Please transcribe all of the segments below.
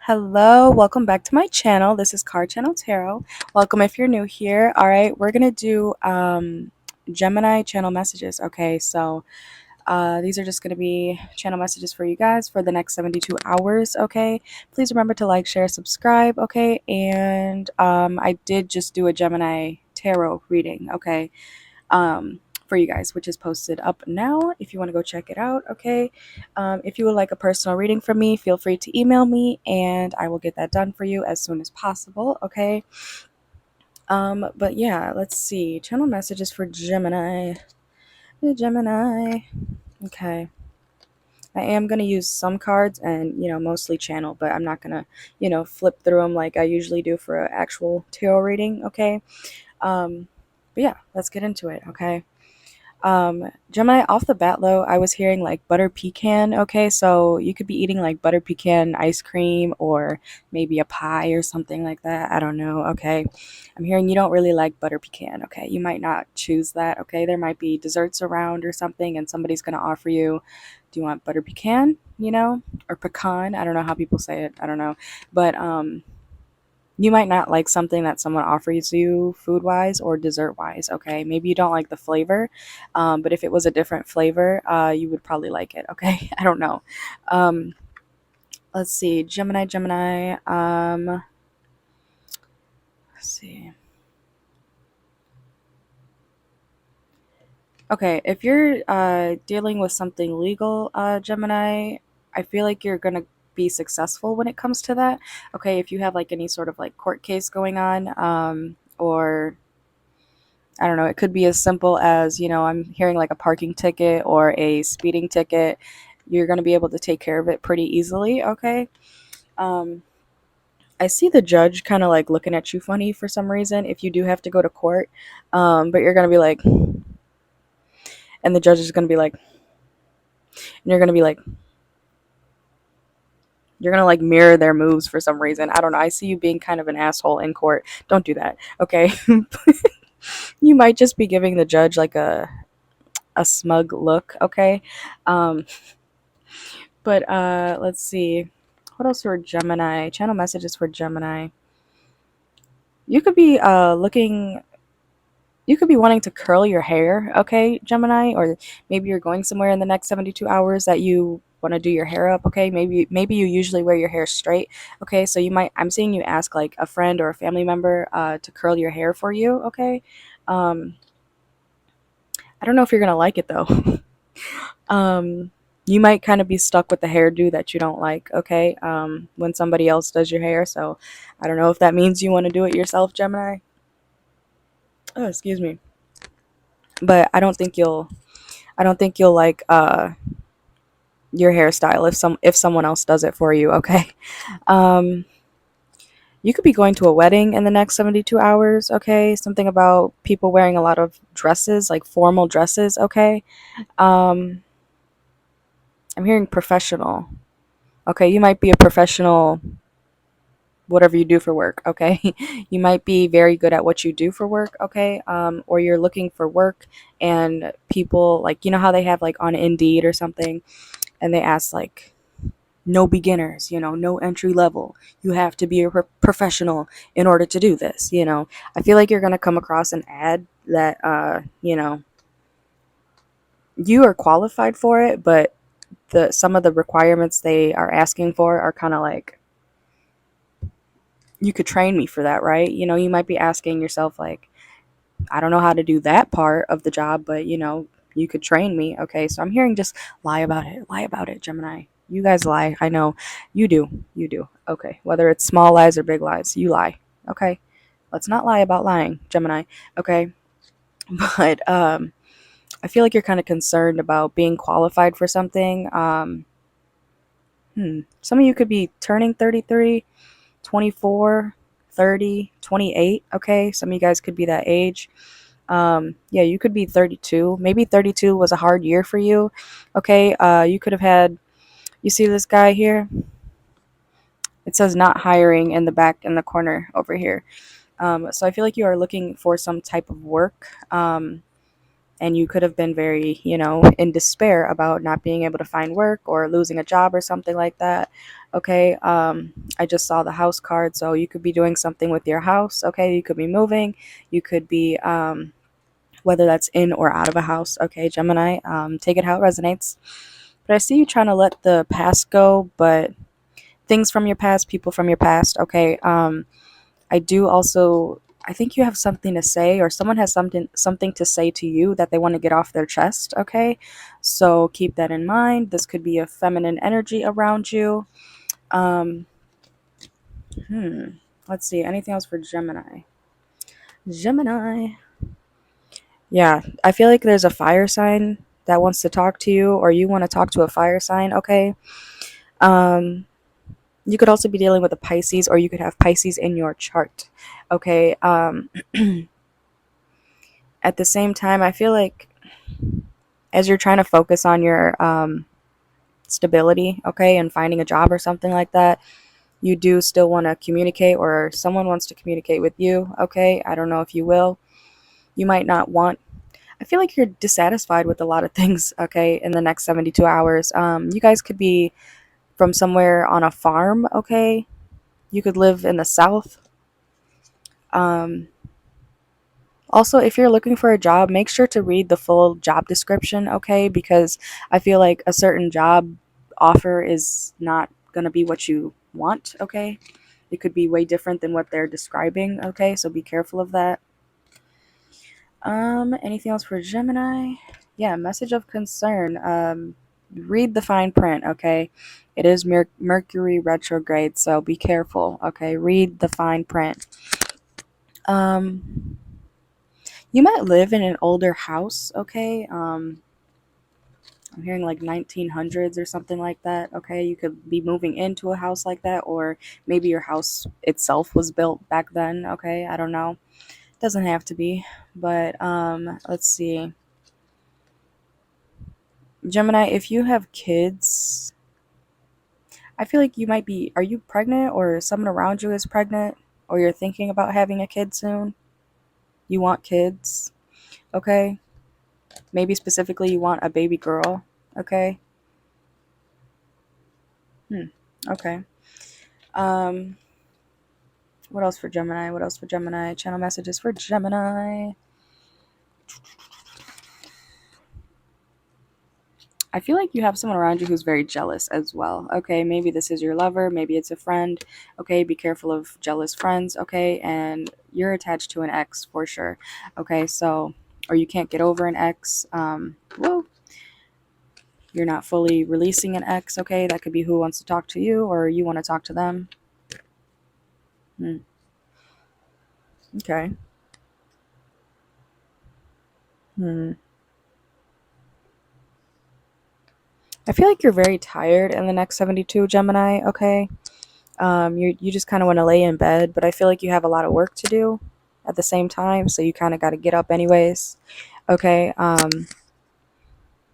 Hello, welcome back to my channel. This is CarChanneledTarot. Welcome if you're new here. All right, we're gonna do Gemini channel messages. Okay, so these are just gonna be channel messages for you guys for the next 72 hours. Okay, please remember to like, share, subscribe. Okay, and I did just do a Gemini tarot reading. Okay, for you guys, which is posted up now if you want to go check it out. Okay, if you would like a personal reading from me, feel free to email me and I will get that done for you as soon as possible. Okay, but yeah, let's see, channel messages for Gemini. Okay, I am going to use some cards and mostly channel, but I'm not going to flip through them like I usually do for an actual tarot reading. Okay, but yeah, let's get into it. Okay, Gemini, off the bat though, I was hearing like butter pecan. Okay, so you could be eating like butter pecan ice cream or maybe a pie or something like that. I don't know. Okay, I'm hearing you don't really like butter pecan. Okay, you might not choose that. Okay, there might be desserts around or something, and somebody's gonna offer you, do you want butter pecan? Or pecan. I don't know how people say it. I don't know, but you might not like something that someone offers you food wise or dessert wise. Okay, maybe you don't like the flavor, but if it was a different flavor, you would probably like it. Okay, I don't know. um, let's see, Gemini. Let's see. Okay, if you're dealing with something legal, Gemini, I feel like you're gonna be successful when it comes to that. Okay, if you have like any sort of like court case going on, or I don't know, it could be as simple as, I'm hearing like a parking ticket or a speeding ticket. You're going to be able to take care of it pretty easily, okay? Um, I see the judge kind of like looking at you funny for some reason if you do have to go to court. But you're going to be like, and the judge is going to be like, and you're going to be like, you're going to like mirror their moves for some reason. I don't know. I see you being kind of an asshole in court. Don't do that, okay? You might just be giving the judge like a smug look, okay? Um, But let's see. What else for Gemini? Channel messages for Gemini. You could be looking you could be wanting to curl your hair, okay, Gemini, or maybe you're going somewhere in the next 72 hours that you want to do your hair up, okay? Maybe you usually wear your hair straight. Okay, so I'm seeing you ask like a friend or a family member to curl your hair for you, okay? Um I don't know if you're going to like it though. um you might kind of be stuck with the hairdo that you don't like, okay, when somebody else does your hair. So I don't know if that means you want to do it yourself, Gemini. Oh, excuse me. But I don't think you'll like your hairstyle if someone else does it for you, okay? um you could be going to a wedding in the next 72 hours, okay? Something about people wearing a lot of dresses, like formal dresses, okay? um I'm hearing professional. Okay, you might be a professional whatever you do for work, okay? You might be very good at what you do for work, okay? Or you're looking for work and people, like, how they have like on Indeed or something, and they ask like no beginners, no entry level. You have to be a professional in order to do this, I feel like you're going to come across an ad that you are qualified for it, but some of the requirements they are asking for are kind of like, you could train me for that, right? You might be asking yourself, like, I don't know how to do that part of the job, but you could train me. Okay, so I'm hearing just lie about it, Gemini. You guys lie. I know you do. You do. Okay, whether it's small lies or big lies, you lie. Okay, let's not lie about lying, Gemini. Okay, but I feel like you're kind of concerned about being qualified for something. Some of you could be turning 33, 24, 30, 28. Okay, some of you guys could be that age. Yeah, you could be 32. Maybe 32 was a hard year for you. Okay, you could have had, you see this guy here? It says not hiring in the back in the corner over here. So I feel like you are looking for some type of work. and you could have been very, in despair about not being able to find work or losing a job or something like that. Okay, I just saw the house card, so you could be doing something with your house. Okay, you could be moving, you could be, whether that's in or out of a house. Okay, Gemini, take it how it resonates. But I see you trying to let the past go, but things from your past, people from your past. Okay, I do also. I think you have something to say, or someone has something to say to you that they want to get off their chest. Okay, so keep that in mind. This could be a feminine energy around you. Um, let's see. Anything else for Gemini? Gemini. Yeah, I feel like there's a fire sign that wants to talk to you, or you want to talk to a fire sign. Okay. Um, you could also be dealing with a Pisces, or you could have Pisces in your chart. Okay. At the same time, I feel like as you're trying to focus on your stability, okay, and finding a job or something like that, you do still want to communicate, or someone wants to communicate with you. Okay. I don't know if you will. You might not want. I feel like you're dissatisfied with a lot of things, okay, in the next 72 hours. You guys could be from somewhere on a farm, okay? You could live in the South. Um, Also, if you're looking for a job, make sure to read the full job description, okay? Because I feel like a certain job offer is not going to be what you want, okay? It could be way different than what they're describing, okay? So be careful of that. Anything else for Gemini? Yeah, message of concern. Read the fine print, okay? It is Mercury retrograde, so be careful, okay? Read the fine print. Um, you might live in an older house, okay? I'm hearing like 1900s or something like that, okay? You could be moving into a house like that, or maybe your house itself was built back then, okay? I don't know. Doesn't have to be, but let's see. Gemini, if you have kids, I feel like you might be. Are you pregnant, or someone around you is pregnant, or you're thinking about having a kid soon? You want kids, okay? Maybe specifically you want a baby girl, okay? Okay. Um, what else for Gemini? What else for Gemini? Channel messages for Gemini. I feel like you have someone around you who's very jealous as well. Okay, maybe this is your lover, maybe it's a friend. Okay, be careful of jealous friends. Okay, and you're attached to an ex for sure. Okay, so, or you can't get over an ex. Well, you're not fully releasing an ex. Okay, that could be who wants to talk to you, or you want to talk to them. Hmm. Okay. Hmm. I feel like you're very tired in the next 72, Gemini. Okay. You just kind of want to lay in bed, but I feel like you have a lot of work to do at the same time, so you kind of got to get up anyways. Okay.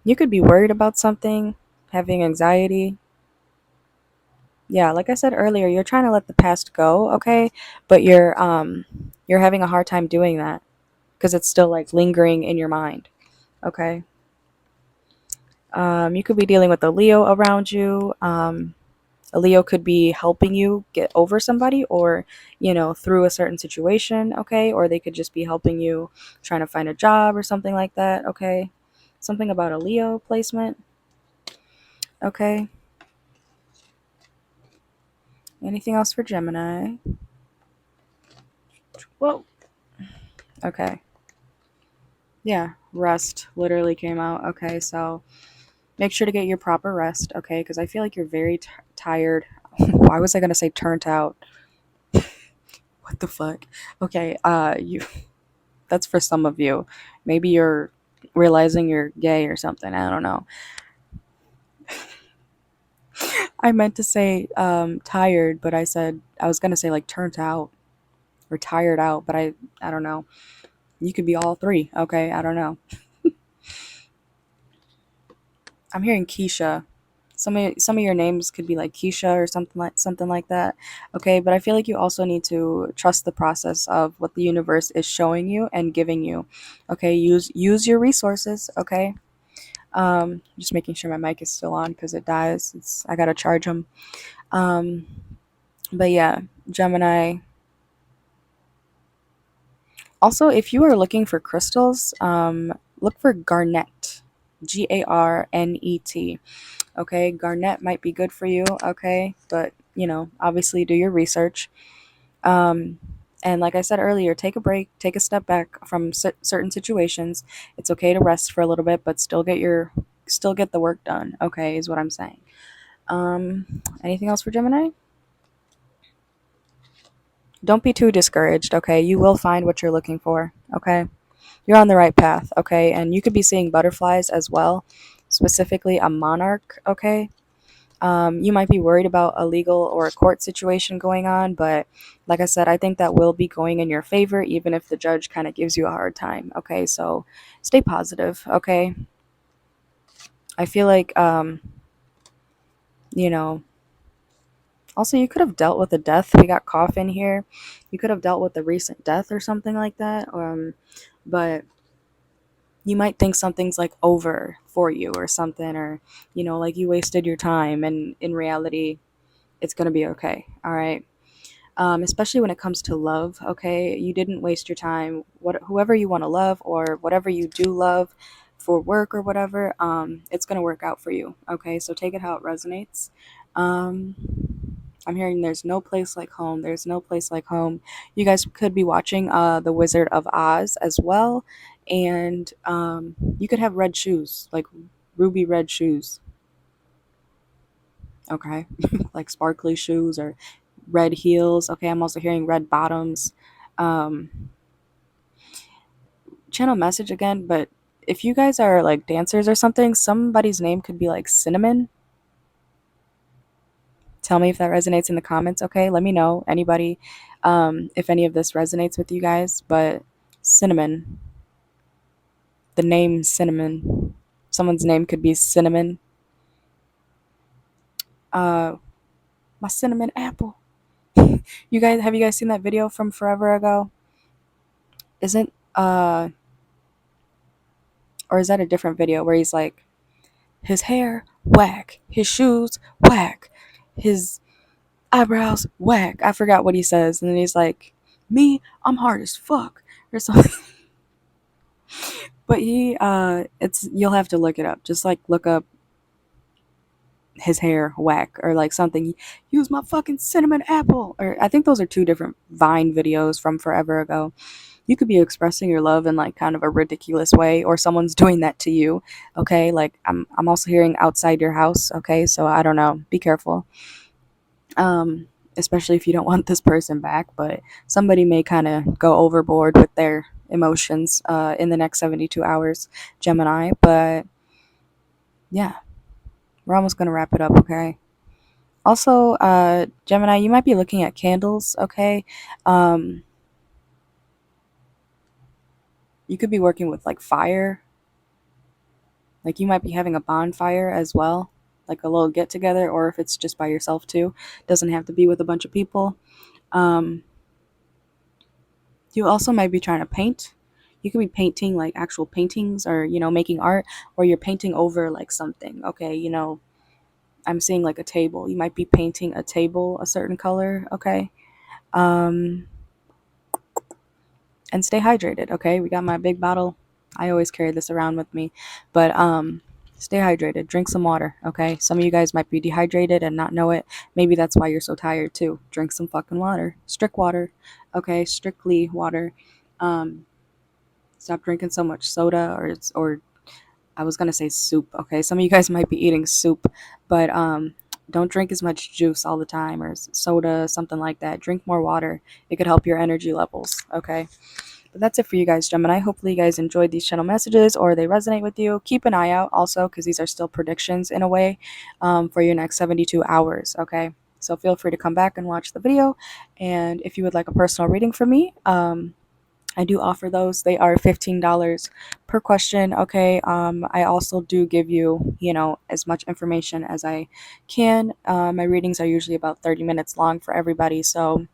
You could be worried about something, having anxiety. Yeah, like I said earlier, you're trying to let the past go, okay? But you're having a hard time doing that because it's still like lingering in your mind. Okay. You could be dealing with a Leo around you. A Leo could be helping you get over somebody, or, through a certain situation, okay? Or they could just be helping you trying to find a job or something like that, okay? Something about a Leo placement, okay? Anything else for Gemini? Whoa. Okay. Yeah, rest literally came out. Okay, so make sure to get your proper rest, okay? Because I feel like you're very tired. Why was I going to say turned out? What the fuck? Okay, that's for some of you. Maybe you're realizing you're gay or something. I don't know. I meant to say tired, but I was gonna say like turned out or tired out, but I don't know. You could be all three. Okay, I don't know. I'm hearing Keisha. some of your names could be like Keisha or something like that. Okay, but I feel like you also need to trust the process of what the universe is showing you and giving you. Okay, use your resources. Okay, just making sure my mic is still on because it dies. I gotta charge them. Um, but yeah, Gemini. Also, if you are looking for crystals, look for garnet. Garnet. Okay, garnet might be good for you. Okay, but obviously do your research. Um, and like I said earlier, take a break, take a step back from certain situations. It's okay to rest for a little bit, but still get the work done. Okay, is what I'm saying. Anything else for Gemini? Don't be too discouraged. Okay, you will find what you're looking for. Okay, you're on the right path. Okay, and you could be seeing butterflies as well, specifically a monarch. Okay. You might be worried about a legal or a court situation going on, but like I said, I think that will be going in your favor, even if the judge kind of gives you a hard time. Okay, so stay positive. Okay, I feel like, you know, also you could have dealt with a death. We got cough in here. You could have dealt with a recent death or something like that. But you might think something's like over for you or something, or like you wasted your time, and in reality, it's gonna be okay. All right. Especially when it comes to love. Okay, you didn't waste your time. Whoever you want to love or whatever you do love for work or whatever, it's gonna work out for you. Okay, so take it how it resonates. Um, I'm hearing there's no place like home. There's no place like home. You guys could be watching The Wizard of Oz as well, and you could have red shoes, like ruby red shoes. Okay, like sparkly shoes or red heels. Okay, I'm also hearing red bottoms. Um, channel message again, but if you guys are like dancers or something, somebody's name could be like Cinnamon. Tell me if that resonates in the comments. Okay, let me know. Anybody, if any of this resonates with you guys, but Cinnamon, the name Cinnamon, someone's name could be Cinnamon. Uh, my cinnamon apple. Have you guys seen that video from forever ago? Isn't or is that a different video where he's like, his hair whack, his shoes whack, his eyebrows whack. I forgot what he says, and then he's like, me, I'm hard as fuck or something. But it's you'll have to look it up. Just like look up his hair whack or like something. Use my fucking cinnamon apple. Or I think those are two different Vine videos from forever ago. You could be expressing your love in like kind of a ridiculous way, or someone's doing that to you. Okay, like I'm also hearing outside your house. Okay, so I don't know. Be careful. Especially if you don't want this person back, but somebody may kind of go overboard with their emotions in the next 72 hours, Gemini. But yeah, we're almost gonna wrap it up. Okay. Also, Gemini, you might be looking at candles. Okay. Um, you could be working with like fire. Like you might be having a bonfire as well, like a little get together, or if it's just by yourself too. Doesn't have to be with a bunch of people. Um, you also might be trying to paint. You could be painting like actual paintings, or making art, or you're painting over like something. Okay, I'm seeing like a table. You might be painting a table a certain color. Okay. Um, and stay hydrated. Okay, we got my big bottle. I always carry this around with me, but stay hydrated. Drink some water. Okay, some of you guys might be dehydrated and not know it. Maybe that's why you're so tired too. Drink some fucking water. Strict water. Okay, strictly water. Um, stop drinking so much soda or I was gonna say soup. Okay, some of you guys might be eating soup, but don't drink as much juice all the time or soda, something like that. Drink more water. It could help your energy levels. Okay. But that's it for you guys, Gemini. Hopefully, you guys enjoyed these channel messages or they resonate with you. Keep an eye out also because these are still predictions in a way for your next 72 hours. Okay. So feel free to come back and watch the video. And if you would like a personal reading from me, I do offer those. They are $15 per question. Okay. I also do give you, as much information as I can. My readings are usually about 30 minutes long for everybody. So,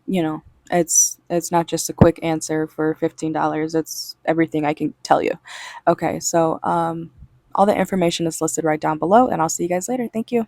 you know, it's not just a quick answer for $15. It's everything I can tell you. Okay. So, all the information is listed right down below, and I'll see you guys later. Thank you.